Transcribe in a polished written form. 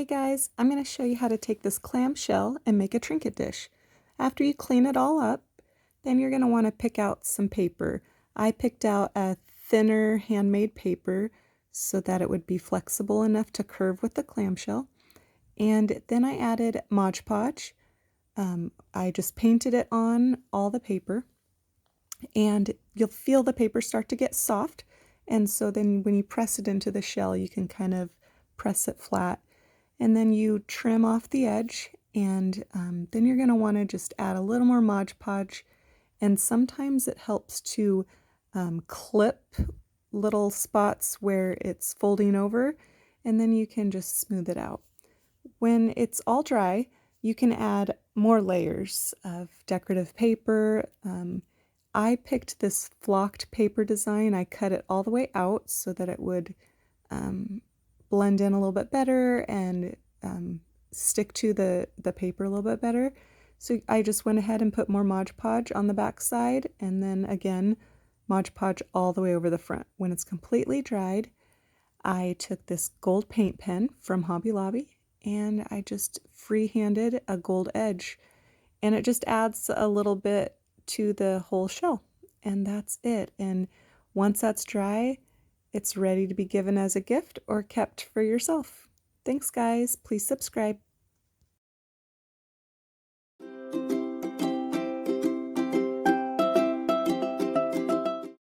guys, I'm going to show you how to take this clam shell and make a trinket dish. After you clean it all up, then you're going to want to pick out some paper. I picked out a thinner handmade paper so that it would be flexible enough to curve with the clamshell. And then I added Mod Podge. I just painted it on all the paper, and you'll feel the paper start to get soft. And so then when you press it into the shell, you can kind of press it flat. And then you trim off the edge, and then you're going to want to just add a little more Mod Podge. And sometimes it helps to clip little spots where it's folding over, and then you can just smooth it out. When it's all dry, you can add more layers of decorative paper. I picked this flocked paper design. I cut it all the way out so that it would blend in a little bit better and stick to the paper a little bit better. So I just went ahead and put more Mod Podge on the back side, and then again Mod Podge all the way over the front. When it's completely dried, I took this gold paint pen from Hobby Lobby and I just free-handed a gold edge, and it just adds a little bit to the whole shell, and that's it. And once that's dry, it's ready to be given as a gift or kept for yourself. Thanks guys, please subscribe.